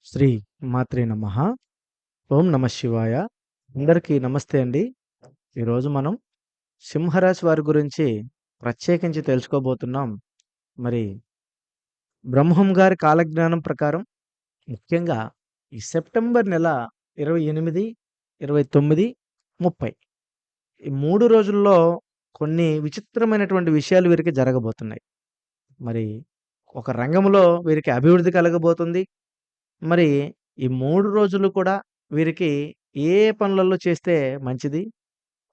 శ్రీ మాత్రే నమః. ఓం నమ శివాయ. అందరికీ నమస్తే అండి. ఈరోజు మనం సింహరాశి వారి గురించి ప్రత్యేకించి తెలుసుకోబోతున్నాం. మరి బ్రహ్మం గారి కాలజ్ఞానం ప్రకారం ముఖ్యంగా ఈ సెప్టెంబర్ నెల 28, 29, 30 ఈ 3 రోజుల్లో కొన్ని విచిత్రమైనటువంటి విషయాలు వీరికి జరగబోతున్నాయి. మరి ఒక రంగంలో వీరికి అభివృద్ధి కలగబోతుంది. మరి ఈ 3 రోజులు కూడా వీరికి ఏ పనులలో చేస్తే మంచిది?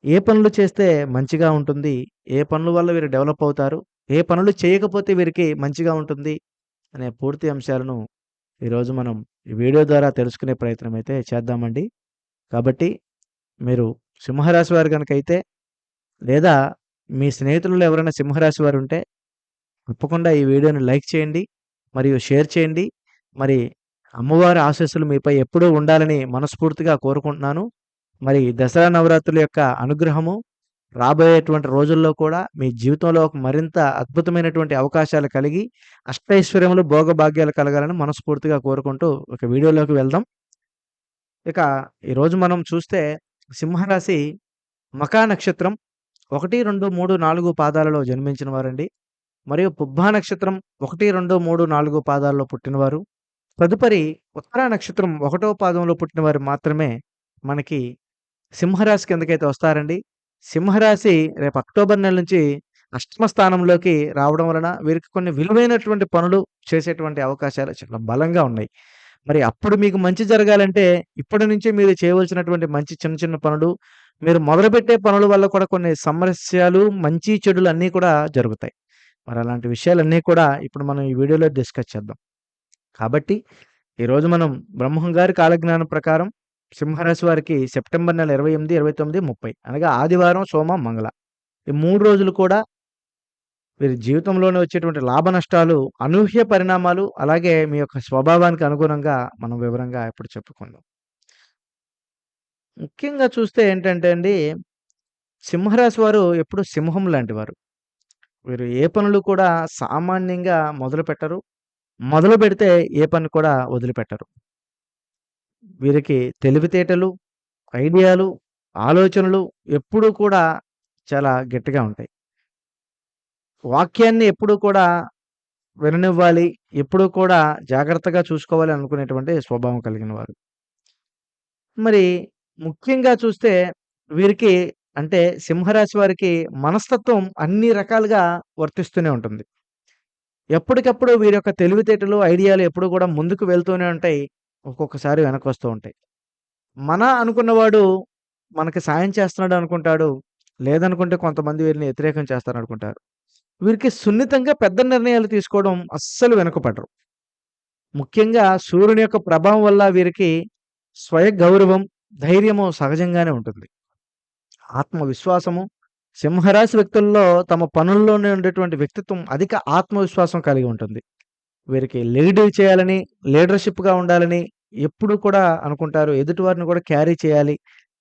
ఏ పనులు చేస్తే మంచిగా ఉంటుంది? ఏ పనుల వల్ల వీరు డెవలప్ అవుతారు? ఏ పనులు చేయకపోతే వీరికి మంచిగా ఉంటుంది? అనే పూర్తి అంశాలను ఈరోజు మనం ఈ వీడియో ద్వారా తెలుసుకునే ప్రయత్నం అయితే చేద్దామండి. కాబట్టి మీరు సింహరాశి వారు గనుకైతే లేదా మీ స్నేహితులలో ఎవరైనా సింహరాశి వారుంటే తప్పకుండా ఈ వీడియోని లైక్ చేయండి. మరియు షేర్ చేయండి. మరి అమ్మవారి ఆశీస్సులు మీపై ఎప్పుడూ ఉండాలని మనస్ఫూర్తిగా కోరుకుంటున్నాను. మరి దసరా నవరాత్రుల యొక్క అనుగ్రహము రాబోయేటువంటి రోజుల్లో కూడా మీ జీవితంలో ఒక మరింత అద్భుతమైనటువంటి అవకాశాలు కలిగి అష్టైశ్వర్యములు, భోగభాగ్యాలు కలగాలని మనస్ఫూర్తిగా కోరుకుంటూ ఒక వీడియోలోకి వెళ్దాం. ఇక ఈరోజు మనం చూస్తే సింహరాశి మఖా నక్షత్రం 1, 2, 3, 4 పాదాలలో జన్మించిన వారండి. మరియు పుబ్బా నక్షత్రం 1, 2, 3, 4 పాదాల్లో పుట్టినవారు. తదుపరి ఉత్తరా నక్షత్రం 1వ పాదంలో పుట్టినవారు మాత్రమే మనకి సింహరాశి కిందకైతే వస్తారండి. సింహరాశి రేపు అక్టోబర్ నెల నుంచి అష్టమ స్థానంలోకి రావడం వలన వీరికి కొన్ని విలువైనటువంటి పనులు చేసేటువంటి అవకాశాలు చాలా బలంగా ఉన్నాయి. మరి అప్పుడు మీకు మంచి జరగాలంటే ఇప్పటి నుంచే మీరు చేయవలసినటువంటి మంచి చిన్న చిన్న పనులు, మీరు మొదలుపెట్టే పనుల వల్ల కూడా కొన్ని సమస్యలు, మంచి చెడులు అన్నీ కూడా జరుగుతాయి. మరి అలాంటి విషయాలన్నీ కూడా ఇప్పుడు మనం ఈ వీడియోలో డిస్కస్ చేద్దాం. కాబట్టి ఈరోజు మనం బ్రహ్మం గారి కాలజ్ఞానం ప్రకారం సింహరాశి వారికి సెప్టెంబర్ నెల 28, 29, 30 అనగా ఆదివారం, సోమ, మంగళ ఈ 3 రోజులు కూడా వీరి జీవితంలోనే వచ్చేటువంటి లాభ నష్టాలు, అనూహ్య పరిణామాలు, అలాగే మీ యొక్క స్వభావానికి అనుగుణంగా మనం వివరంగా ఇప్పుడు చెప్పుకుందాం. ముఖ్యంగా చూస్తే ఏంటంటే అండి, సింహరాశి వారు ఎప్పుడు సింహం లాంటివారు. వీరు ఏ పనులు కూడా సామాన్యంగా మొదలుపెట్టరు. మొదలుపెడితే ఏ పని కూడా వదిలిపెట్టరు. వీరికి తెలివితేటలు, ఐడియాలు, ఆలోచనలు ఎప్పుడూ కూడా చాలా గట్టిగా ఉంటాయి. వాక్యాన్ని ఎప్పుడూ కూడా విననివ్వాలి. ఎప్పుడూ కూడా జాగ్రత్తగా చూసుకోవాలి అనుకునేటువంటి స్వభావం కలిగిన వారు. మరి ముఖ్యంగా చూస్తే వీరికి అంటే సింహరాశి వారికి మనస్తత్వం అన్ని రకాలుగా వర్తిస్తూనే ఉంటుంది. ఎప్పటికప్పుడు వీరి యొక్క తెలివితేటలు, ఐడియాలు ఎప్పుడూ కూడా ముందుకు వెళ్తూనే ఉంటాయి. ఒక్కొక్కసారి వెనకొస్తూ ఉంటాయి. అనుకున్నవాడు మనకి సాయం చేస్తున్నాడు అనుకుంటాడు. లేదనుకుంటే కొంతమంది వీరిని వ్యతిరేకం చేస్తారనుకుంటారు. వీరికి సున్నితంగా పెద్ద నిర్ణయాలు తీసుకోవడం అస్సలు వెనకపడరు. ముఖ్యంగా సూర్యుని యొక్క ప్రభావం వల్ల వీరికి స్వయ గౌరవం, ధైర్యము సహజంగానే ఉంటుంది. ఆత్మవిశ్వాసము సింహరాశి వ్యక్తుల్లో తమ పనుల్లోనే ఉండేటువంటి వ్యక్తిత్వం అధిక ఆత్మవిశ్వాసం కలిగి ఉంటుంది. వీరికి లీడ్ చేయాలని, లీడర్‌షిప్‌గా ఉండాలని ఎప్పుడూ కూడా అనుకుంటారు. ఎదుటి వారిని కూడా క్యారీ చేయాలి,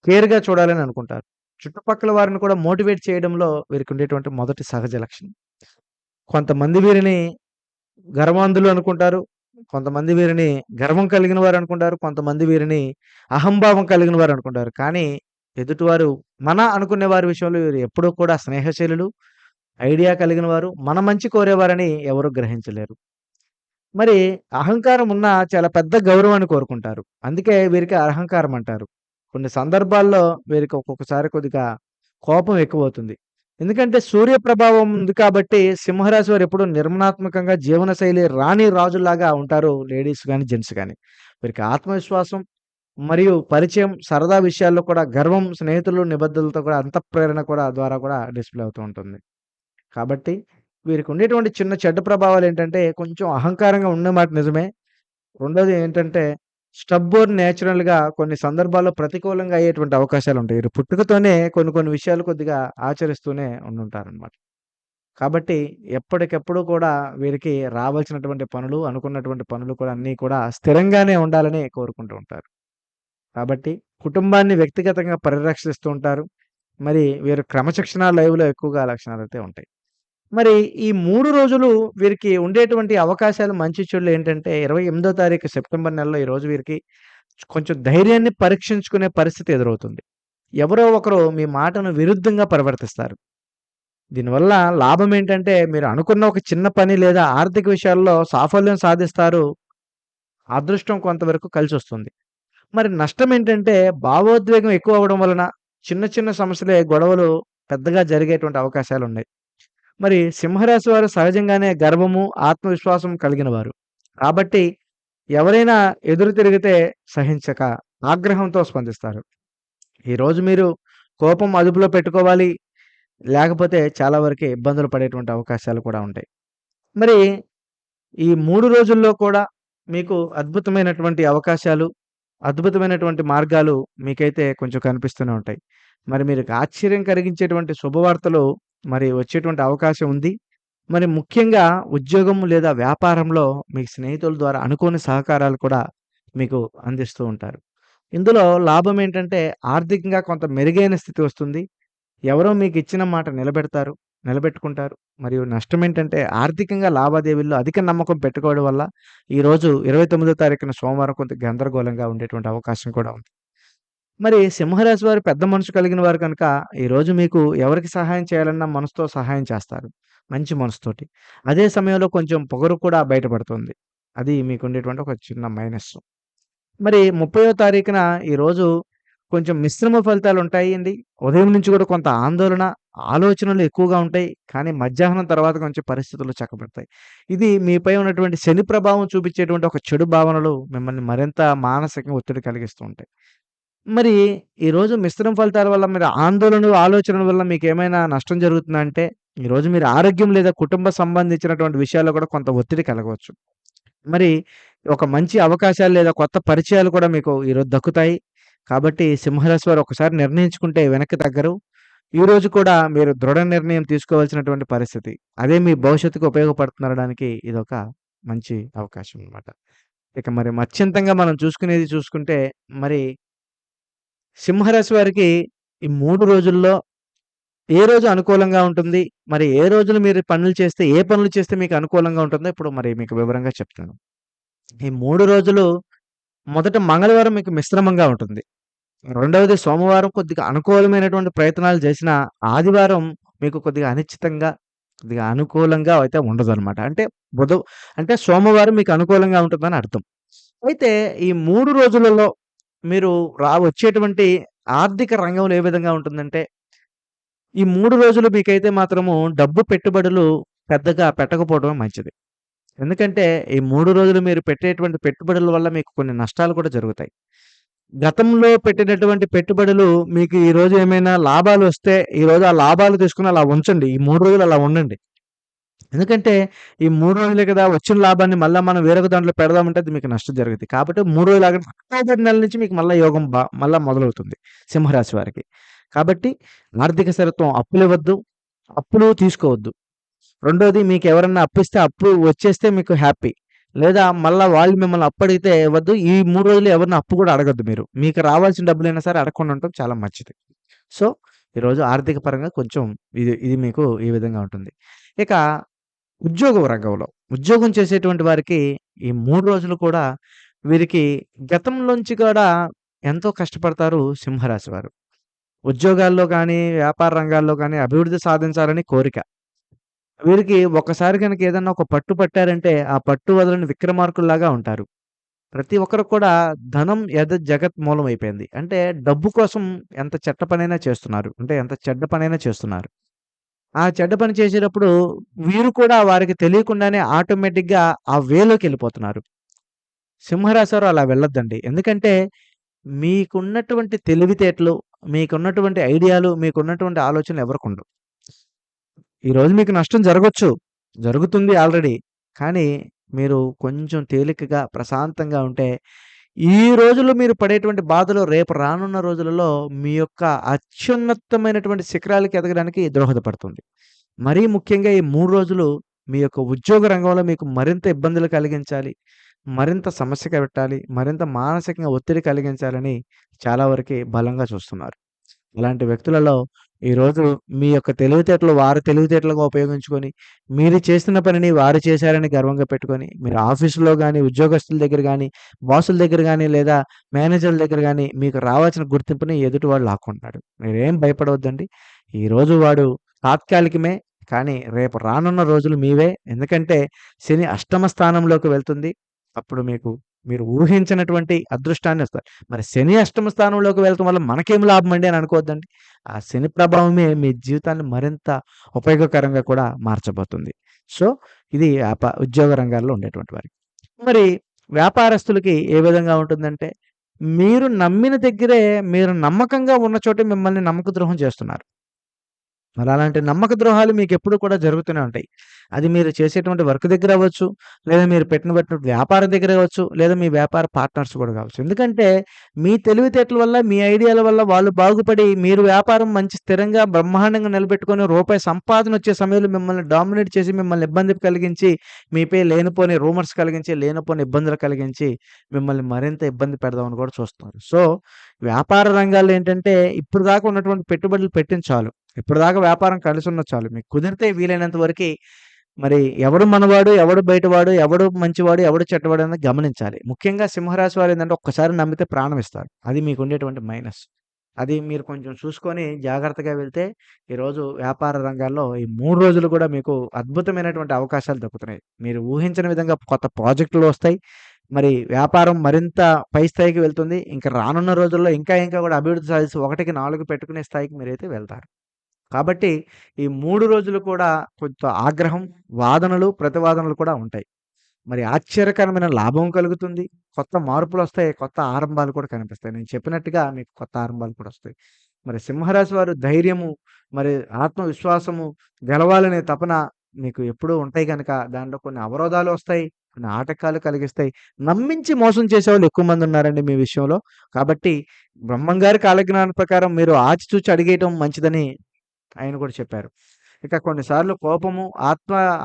కేర్‌గా చూడాలని అనుకుంటారు. చుట్టుపక్కల వారిని కూడా మోటివేట్ చేయడంలో వీరికి ఉండేటువంటి మొదటి సహజ లక్షణం. కొంతమంది వీరిని గర్వాంధులు అనుకుంటారు. కొంతమంది వీరిని గర్వం కలిగిన వారు అనుకుంటారు. కొంతమంది వీరిని అహంభావం కలిగిన వారు అనుకుంటారు. కానీ ఎదుటివారు అనుకునే వారి విషయంలో వీరు ఎప్పుడూ కూడా స్నేహశీలులు, ఐడియా కలిగిన వారు, మన మంచి కోరేవారని ఎవరు గ్రహించలేరు. మరి అహంకారం ఉన్నా చాలా పెద్ద గౌరవాన్ని కోరుకుంటారు. అందుకే వీరికి అహంకారం అంటారు. కొన్ని సందర్భాల్లో వీరికి ఒక్కొక్కసారి కొద్దిగా కోపం ఎక్కువవుతుంది. ఎందుకంటే సూర్య ప్రభావం ఉంది కాబట్టి సింహరాశి వారు ఎప్పుడూ నిర్మాణాత్మకంగా జీవనశైలి రాణి రాజుల్లాగా ఉంటారు. లేడీస్ గాని, జెంట్స్ గాని. వీరికి ఆత్మవిశ్వాసం మరియు పరిచయం, సరదా విషయాల్లో కూడా గర్వం, స్నేహితులు, నిబద్ధతలతో కూడా అంతఃప్రేరణ కూడా ద్వారా కూడా డిస్‌ప్లే అవుతూ ఉంటుంది. కాబట్టి వీరికి ఉండేటువంటి చిన్న చెడ్డ ప్రభావాలేంటంటే, కొంచెం అహంకారంగా ఉన్న మాట నిజమే. రెండోది ఏంటంటే, స్టబ్బోర్న్ నేచురల్‌గా కొన్ని సందర్భాల్లో ప్రతికూలంగా అయ్యేటువంటి అవకాశాలుంటాయి. వీరు పుట్టుకతోనే కొన్ని కొన్ని విషయాలు కొద్దిగా ఆచరిస్తూనే ఉండుంటారనమాట. కాబట్టి ఎప్పటికెప్పుడు కూడా వీరికి రావాల్సినటువంటి పనులు, అనుకున్నటువంటి పనులు కూడా అన్నీ కూడా స్థిరంగానే ఉండాలని కోరుకుంటూ ఉంటారు. కాబట్టి కుటుంబాన్ని వ్యక్తిగతంగా పరిరక్షిస్తూ ఉంటారు. మరి వీరు క్రమశిక్షణ లైవ్‌లో ఎక్కువగా లక్షణాలైతే ఉంటాయి. మరి ఈ 3 రోజులు వీరికి ఉండేటువంటి అవకాశాలు మంచి చెడులు ఏంటంటే 28వ తారీఖు సెప్టెంబర్ నెలలో ఈరోజు వీరికి కొంచెం ధైర్యాన్ని పరీక్షించుకునే పరిస్థితి ఎదురవుతుంది. ఎవరో ఒకరు మీ మాటను విరుద్ధంగా ప్రవర్తిస్తారు. దీనివల్ల లాభం ఏంటంటే మీరు అనుకున్న ఒక చిన్న పని లేదా ఆర్థిక విషయాల్లో సాఫల్యం సాధిస్తారు. అదృష్టం కొంతవరకు కలిసొస్తుంది. మరి నష్టం ఏంటంటే భావోద్వేగం ఎక్కువ అవ్వడం వలన చిన్న చిన్న సమస్యలే గొడవలు పెద్దగా జరిగేటువంటి అవకాశాలున్నాయి. మరి సింహరాశి వారు సహజంగానే గర్వము, ఆత్మవిశ్వాసం కలిగిన వారు. కాబట్టి ఎవరైనా ఎదురు తిరిగితే సహించక ఆగ్రహంతో స్పందిస్తారు. ఈరోజు మీరు కోపం అదుపులో పెట్టుకోవాలి. లేకపోతే చాలా వరకి ఇబ్బందులు పడేటువంటి అవకాశాలు కూడా ఉంటాయి. మరి ఈ 3 రోజుల్లో కూడా మీకు అద్భుతమైనటువంటి అవకాశాలు, అద్భుతమైనటువంటి మార్గాలు మీకైతే కొంచెం కనిపిస్తూనే ఉంటాయి. మరి మీకు ఆశ్చర్యం కలిగించేటువంటి శుభవార్తలు మరి వచ్చేటువంటి అవకాశం ఉంది. మరి ముఖ్యంగా ఉద్యోగం లేదా వ్యాపారంలో మీ స్నేహితుల ద్వారా అనుకోని సహకారాలు కూడా మీకు అందిస్తూ ఉంటారు. ఇందులో లాభం ఏంటంటే ఆర్థికంగా కొంత మెరుగైన స్థితి వస్తుంది. ఎవరో మీకిచ్చిన మాట నిలబెట్టుకుంటారు. మరియు నష్టమేంటంటే ఆర్థికంగా లావాదేవీల్లో అధిక నమ్మకం పెట్టుకోవడం వల్ల ఈరోజు 29వ తారీఖున సోమవారం కొంత గందరగోళంగా ఉండేటువంటి అవకాశం కూడా ఉంది. మరి సింహరాశి వారు పెద్ద మనసు కలిగిన వారు కనుక ఈరోజు మీకు ఎవరికి సహాయం చేయాలన్నా మనసుతో సహాయం చేస్తారు. మంచి మనసుతోటి. అదే సమయంలో కొంచెం పొగరు కూడా బయటపడుతుంది. అది మీకుండేటువంటి ఒక చిన్న మైనస్సు. మరి 30వ తారీఖున ఈరోజు కొంచెం మిశ్రమ ఫలితాలుంటాయండి. ఉదయం నుంచి కూడా కొంత ఆందోళన, ఆలోచనలు ఎక్కువగా ఉంటాయి. కానీ మధ్యాహ్నం తర్వాత కొంచెం పరిస్థితులు చక్కబడతాయి. ఇది మీపై ఉన్నటువంటి శని ప్రభావం చూపించేటువంటి ఒక చెడు భావనలు మిమ్మల్ని మరింత మానసికంగా ఒత్తిడి కలిగిస్తూ ఉంటాయి. మరి ఈరోజు మిశ్రమ ఫలితాల వల్ల మీరు ఆందోళనలు, ఆలోచనల వల్ల మీకేమైనా నష్టం జరుగుతుందా అంటే, ఈరోజు మీరు ఆరోగ్యం లేదా కుటుంబ సంబంధించినటువంటి విషయాల్లో కూడా కొంత ఒత్తిడి కలగవచ్చు. మరి ఒక మంచి అవకాశాలు లేదా కొత్త పరిచయాలు కూడా మీకు ఈరోజు దక్కుతాయి. కాబట్టి సింహరాశి వారు ఒకసారి నిర్ణయించుకుంటే వెనక్కి తగ్గరు. ఈరోజు కూడా మీరు దృఢ నిర్ణయం తీసుకోవాల్సినటువంటి పరిస్థితి. అదే మీ భవిష్యత్తుకు ఉపయోగపడుతుందనడానికి ఇదొక మంచి అవకాశం అన్నమాట. ఇక మరి మత్యంతంగా మనం చూసుకుంటే మరి సింహరాశి వారికి ఈ 3 రోజుల్లో ఏ రోజు అనుకూలంగా ఉంటుంది? మరి ఏ రోజున మీరు పనులు చేస్తే, ఏ పనులు చేస్తే మీకు అనుకూలంగా ఉంటుందో ఇప్పుడు మరి మీకు వివరంగా చెప్తాను. ఈ 3 రోజులు మొదట మంగళవారం మీకు మిశ్రమంగా ఉంటుంది. రెండవది సోమవారం కొద్దిగా అనుకూలమైనటువంటి ప్రయత్నాలు చేసినా, ఆదివారం మీకు కొద్దిగా అనిశ్చితంగా, కొద్దిగా అనుకూలంగా అయితే ఉండదనమాట. బుధ సోమవారం మీకు అనుకూలంగా ఉంటుందని అర్థం. అయితే ఈ 3 రోజులలో మీరు వచ్చేటువంటి ఆర్థిక రంగంలో ఏ విధంగా ఉంటుందంటే, ఈ 3 రోజులు మీకైతే మాత్రము డబ్బు పెట్టుబడులు పెద్దగా పెట్టకపోవడమే మంచిది. ఎందుకంటే, ఈ 3 రోజులు మీరు పెట్టేటువంటి పెట్టుబడుల వల్ల మీకు కొన్ని నష్టాలు కూడా జరుగుతాయి. గతంలో పెట్టినటువంటి పెట్టుబడులు మీకు ఈరోజు ఏమైనా లాభాలొస్తే, ఈరోజు ఆ లాభాలు తీసుకొని అలా ఉంచండి. ఈ 3 రోజులు అలా ఉండండి. ఎందుకంటే, ఈ 3 రోజులే కదా! వచ్చిన లాభాన్ని మళ్ళా మనం వేరొక దాంట్లో పెడదామంటే అది మీకు నష్టం జరుగుద్ది. కాబట్టి 3 రోజులు ఆగండి. అక్టోబర్ నెల నుంచి మీకు మళ్ళా యోగం మళ్ళా మొదలవుతుంది సింహరాశి వారికి. కాబట్టి ఆర్థిక స్థిరత్వం అప్పులివ్వద్దు, అప్పులు తీసుకోవద్దు. రెండోది మీకెవరన్నా అప్పిస్తే అప్పు వచ్చేస్తే మీకు హ్యాపీ. లేదా మళ్ళా వాళ్ళు మిమ్మల్ని అప్పడిగితే ఇవ్వద్దు. ఈ 3 రోజులు ఎవరిని అప్పు కూడా అడగొద్దు మీరు. మీకు రావాల్సిన డబ్బులైనా సరే అడగకుండా ఉండటం చాలా మంచిది. సో, ఈరోజు ఆర్థిక పరంగా కొంచెం ఇది ఇది మీకు ఈ విధంగా ఉంటుంది. ఇక ఉద్యోగం రంగంలో, ఉద్యోగం చేసేటువంటి వారికి ఈ 3 రోజులు కూడా వీరికి గతంలోంచి కూడా ఎంతో కష్టపడతారు సింహరాశి వారు. ఉద్యోగాల్లో గానీ, వ్యాపార రంగాల్లో గానీ అభివృద్ధి సాధించాలని కోరిక. వీరికి ఒక్కసారి గనక ఏదన్నా ఒక పట్టు పట్టారంటే, ఆ పట్టు వదలని విక్రమార్కుల్లాగా ఉంటారు. ప్రతి ఒక్కరు కూడా ధనం జగత్ మూలం అయిపోయింది. అంటే డబ్బు కోసం ఎంత చెడ్డ పనైనా చేస్తున్నారు. ఎంత చెడ్డ పనైనా చేస్తున్నారు. ఆ చెడ్డ పని చేసేటప్పుడు వీరు కూడా వారికి తెలియకుండానే ఆటోమేటిక్‌గా ఆ వేలోకెళ్ళిపోతున్నారు. సింహరాశి వారు అలా వెళ్ళొద్దండి. ఎందుకంటే మీకున్నటువంటి తెలివితేటలు, మీకున్నటువంటి ఐడియాలు, మీకున్నటువంటి ఆలోచనలు ఎవరికుండవు. ఈరోజు మీకు నష్టం జరగొచ్చు. జరుగుతుంది ఆల్రెడీ. కానీ మీరు కొంచెం తేలికగా, ప్రశాంతంగా ఉంటే, ఈ రోజుల్లో మీరు పడేటువంటి బాధలు రేపు రానున్న రోజులలో మీ యొక్క అత్యున్నతమైనటువంటి శిఖరాలకి ఎదగడానికి దోహదపడుతుంది. మరీ ముఖ్యంగా ఈ 3 రోజులు మీ యొక్క ఉద్యోగ రంగంలో మీకు మరింత ఇబ్బందులు కలిగించాలి. మరింత సమస్య పెట్టాలి. మరింత మానసికంగా ఒత్తిడి కలిగించాలని చాలా వరకి బలంగా చూస్తున్నారు. ఇలాంటి వ్యక్తులలో ఈరోజు మీ యొక్క తెలివితేటలు వారి తెలివితేటలుగా ఉపయోగించుకొని, మీరు చేస్తున్న పనిని వారు చేశారని గర్వంగా పెట్టుకొని, మీరు ఆఫీసులో గాని, ఉద్యోగస్తుల దగ్గర గాని, బాసుల దగ్గర గాని, లేదా మేనేజర్ల దగ్గర గాని, మీకు రావాల్సిన గుర్తింపుని ఎదుటివాడు లాక్కుంటున్నాడు. మీరేం భయపడవద్దండి. ఈరోజు వాడు తాత్కాలికమే. కానీ రేపు రానున్న రోజులు మీవే. ఎందుకంటే శని అష్టమ స్థానంలోకి వెళ్తుంది. అప్పుడు మీరు ఊహించనటువంటి అదృష్టాన్ని ఇస్తారు. మరి శని అష్టమ స్థానంలోకి వెళ్ళటం వల్ల మనకేం లాభమండి అని అనుకోవద్దండి. ఆ శని ప్రభావమే మీ జీవితాన్ని మరింత ఉపయోగకరంగా కూడా మార్చబోతుంది. సో, ఇది ఉద్యోగ రంగాల్లో ఉండేటువంటి వారికి. మరి వ్యాపారస్తులకి ఏ విధంగా ఉంటుందంటే, మీరు నమ్మిన దగ్గరే మీరు నమ్మకంగా ఉన్న చోటే మిమ్మల్ని నమ్మక ద్రోహం చేస్తున్నారు. మరి అలాంటి నమ్మక ద్రోహాలు మీకెప్పుడు కూడా జరుగుతూనే ఉంటాయి. అది మీరు చేసేటువంటి వర్క్ దగ్గర అవ్వచ్చు, లేదా మీరు పెట్టిన వ్యాపారం దగ్గర అవ్వచ్చు, లేదా మీ వ్యాపార పార్ట్నర్స్ కూడా కావచ్చు. ఎందుకంటే మీ తెలివితేటల వల్ల, మీ ఐడియాల వల్ల వాళ్ళు బాగుపడి, మీరు వ్యాపారం మంచి స్థిరంగా, బ్రహ్మాండంగా నిలబెట్టుకొని రూపాయి సంపాదన వచ్చే సమయంలో మిమ్మల్ని డామినేట్ చేసి, మిమ్మల్ని ఇబ్బంది కలిగించి, మీపై లేనిపోని రూమర్స్ కలిగించి, లేనిపోని ఇబ్బందులు కలిగించి, మిమ్మల్ని మరింత ఇబ్బంది పెడదామని కూడా చూస్తున్నారు. సో, వ్యాపార రంగాల్లో ఏంటంటే ఇప్పటిదాకా ఉన్నటువంటి పెట్టుబడులు పెట్టింది చాలు. ఇప్పటిదాకా వ్యాపారం కలిసున్నది చాలు. మీకు కుదిరితే వీలైనంత వరకి మరి ఎవడు మనవాడు, ఎవడు బయటవాడు, ఎవడు మంచివాడు, ఎవడు చెడ్డవాడు అనేది గమనించాలి. ముఖ్యంగా సింహరాశి వారేంటంటే ఒక్కసారి నమ్మితే ప్రాణం ఇస్తారు. అది మీకుండేటువంటి మైనస్. అది మీరు కొంచెం చూసుకొని జాగ్రత్తగా వెళ్తే ఈరోజు వ్యాపార రంగాల్లో ఈ 3 రోజులు కూడా మీకు అద్భుతమైనటువంటి అవకాశాలు దక్కుతున్నాయి. మీరు ఊహించని విధంగా కొత్త ప్రాజెక్టులు వస్తాయి. మరి వ్యాపారం మరింత పై స్థాయికి వెళ్తుంది. ఇంకా రానున్న రోజుల్లో ఇంకా కూడా అభివృద్ధి సాధిస్తూ 1కి 4 పెట్టుకునే స్థాయికి మీరైతే వెళ్తారు. కాబట్టి ఈ 3 రోజులు కూడా కొంత ఆగ్రహం, వాదనలు, ప్రతివాదనలు కూడా ఉంటాయి. మరి ఆశ్చర్యకరమైన లాభం కలుగుతుంది. కొత్త మార్పులొస్తాయి. కొత్త ఆరంభాలు కూడా కనిపిస్తాయి. నేను చెప్పినట్టుగా మీకు కొత్త ఆరంభాలు కూడా వస్తాయి. మరి సింహరాశి వారు ధైర్యము, మరి ఆత్మవిశ్వాసము, గెలవాలనే తపన మీకు ఎప్పుడూ ఉంటాయి గనక దాంట్లో కొన్ని అవరోధాలు వస్తాయి. కొన్ని ఆటంకాలు కలిగిస్తాయి. నమ్మించి మోసం చేసేవాళ్ళు ఎక్కువ మంది ఉన్నారండి మీ విషయంలో. కాబట్టి బ్రహ్మంగారి కాలజ్ఞానం ప్రకారం మీరు ఆచితూచి అడిగేయటం మంచిదని ఆయన కూడా చెప్పారు. ఇక కొన్నిసార్లు కోపము,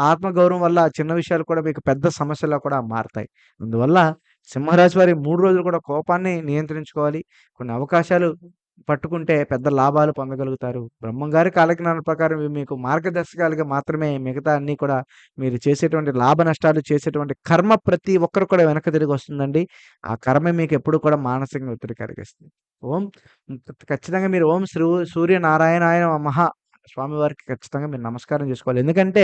ఆత్మగౌరవం వల్ల చిన్న విషయాలు కూడా మీకు పెద్ద సమస్యలా కూడా మారతాయి. అందువల్ల సింహరాశి వారి 3 రోజులు కూడా కోపాన్ని నియంత్రించుకోవాలి. కొన్ని అవకాశాలు పట్టుకుంటే పెద్ద లాభాలు పొందగలుగుతారు. బ్రహ్మంగారి కాలజ్ఞానం ప్రకారం ఇవి మీకు మార్గదర్శకాలుగా మాత్రమే మిగతా అన్నీ కూడా మీరు చేసేటువంటి లాభ నష్టాలు, చేసేటువంటి కర్మ ప్రతి ఒక్కరు కూడా వెనక్కి తిరిగొస్తుందండి. ఆ కర్మే మీకెప్పుడు కూడా మానసికంగా ఒత్తిడి కలిగిస్తుంది. ఓం ఖచ్చితంగా మీరు ఓం సూర్యనారాయణాయ నమః స్వామివారికి ఖచ్చితంగా మీరు నమస్కారం చేసుకోవాలి. ఎందుకంటే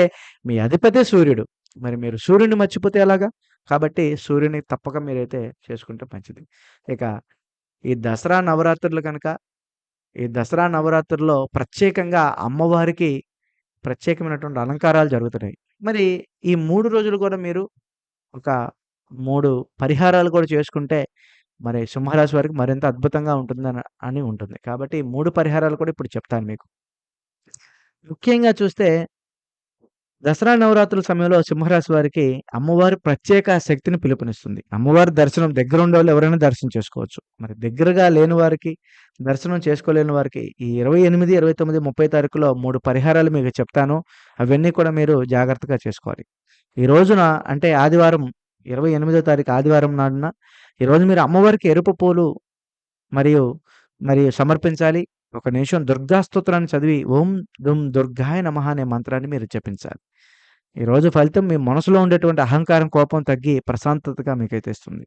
మీ అధిపతే సూర్యుడు. మరి మీరు సూర్యుడిని మర్చిపోతే ఎలాగా? కాబట్టి సూర్యుని తప్పక మీరైతే చేసుకుంటే మంచిది. ఇక ఈ దసరా నవరాత్రులు కనుక ఈ దసరా నవరాత్రుల్లో ప్రత్యేకంగా అమ్మవారికి ప్రత్యేకమైనటువంటి అలంకారాలు జరుగుతున్నాయి. మరి ఈ 3 రోజులు కూడా మీరు ఒక 3 పరిహారాలు కూడా చేసుకుంటే మరి సింహరాశి వారికి మరింత అద్భుతంగా అని ఉంటుంది. కాబట్టి ఈ 3 పరిహారాలు కూడా ఇప్పుడు చెప్తాను మీకు. ముఖ్యంగా చూస్తే దసరా నవరాత్రుల సమయంలో సింహరాశి వారికి అమ్మవారి ప్రత్యేక శక్తిని పిలుపునిస్తుంది. అమ్మవారి దర్శనం దగ్గరుండేవాళ్ళు ఎవరైనా దర్శనం చేసుకోవచ్చు. మరి దగ్గరగా లేని వారికి, దర్శనం చేసుకోలేని వారికి ఈ 28, 29, 30 తారీఖులో 3 పరిహారాలు మీకు చెప్తాను. అవన్నీ కూడా మీరు జాగ్రత్తగా చేసుకోవాలి. ఈ రోజున అంటే ఆదివారం 28వ తారీఖు ఆదివారం నాడున ఈరోజు మీరు అమ్మవారికి ఎరుపు పూలు మరియు సమర్పించాలి. ఒక నిమిషం దుర్గా స్తోత్రాన్ని చదివి ఓం దుం దుర్గాయ నమః అనే మంత్రాన్ని మీరు జపించాలి. ఈరోజు ఫలితం మీ మనసులో ఉండేటువంటి అహంకారం, కోపం తగ్గి ప్రశాంతతగా మీకైతే ఇస్తుంది.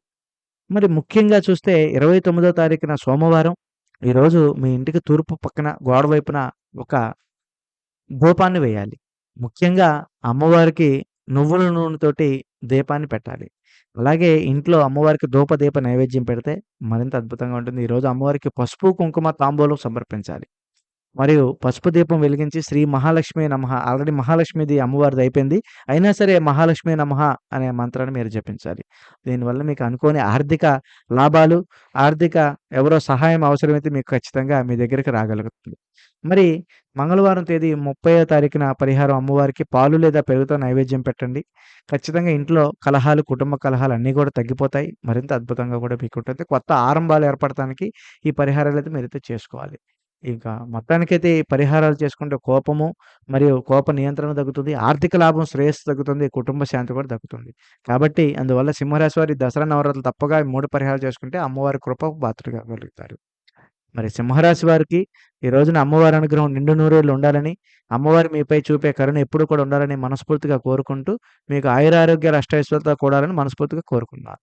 మరి ముఖ్యంగా చూస్తే 29వ తారీఖున సోమవారం ఈరోజు మీ ఇంటికి తూర్పు పక్కన గోడ వైపున ఒక ధూపాన్ని వేయాలి. ముఖ్యంగా అమ్మవారికి నువ్వుల నూనెతోటి దీపాన్ని పెట్టాలి. అలాగే ఇంట్లో అమ్మవారికి ధూపదీప నైవేద్యం పెడితే మరింత అద్భుతంగా ఉంటుంది. ఈరోజు అమ్మవారికి పసుపు, కుంకుమ, తాంబూలం సమర్పించాలి. మరియు పసుపు దీపం వెలిగించి శ్రీ మహాలక్ష్మి నమః ఆల్రెడీ మహాలక్ష్మిది అమ్మవారిది అయిపోయింది. అయినా సరే మహాలక్ష్మి నమః అనే మంత్రాన్ని మీరు జపించాలి. దీనివల్ల మీకు అనుకోని ఆర్థిక లాభాలు, ఎవరో సహాయం అవసరమైతే మీకు ఖచ్చితంగా మీ దగ్గరికి రాగలుగుతుంది. మరి మంగళవారం తేదీ 30వ తారీఖున పరిహారం అమ్మవారికి పాలు లేదా పెరుగుతో నైవేద్యం పెట్టండి. ఖచ్చితంగా ఇంట్లో కలహాలు, కుటుంబ కలహాలు అన్నీ కూడా తగ్గిపోతాయి. మరింత అద్భుతంగా కూడా మీకుంటుంది. కొత్త ఆరంభాలు ఏర్పడటానికి ఈ పరిహారాలైతే మీరైతే చేసుకోవాలి. ఇంకా మొత్తానికైతే ఈ పరిహారాలు చేసుకుంటే కోపము మరియు కోప నియంత్రణ తగ్గుతుంది. ఆర్థిక లాభం, శ్రేయస్సు తగ్గుతుంది. కుటుంబ శాంతి కూడా దక్కుతుంది. కాబట్టి అందువల్ల సింహరాశి వారి దసరా నవరాత్రులు తప్పగా ఈ 3 పరిహారాలు చేసుకుంటే అమ్మవారి కృపకు పాత్రులు కాగలుగుతారు. మరి సింహరాశి వారికి ఈ రోజున అమ్మవారి అనుగ్రహం నిండు నూరేళ్లు ఉండాలని, అమ్మవారు మీపై చూపే కరుణ ఎప్పుడు కూడా ఉండాలని మనస్ఫూర్తిగా కోరుకుంటూ, మీకు ఆయురారోగ్యాలు అష్టైశ్వర్యాలతో కూడాలని మనస్ఫూర్తిగా కోరుకుంటున్నాను.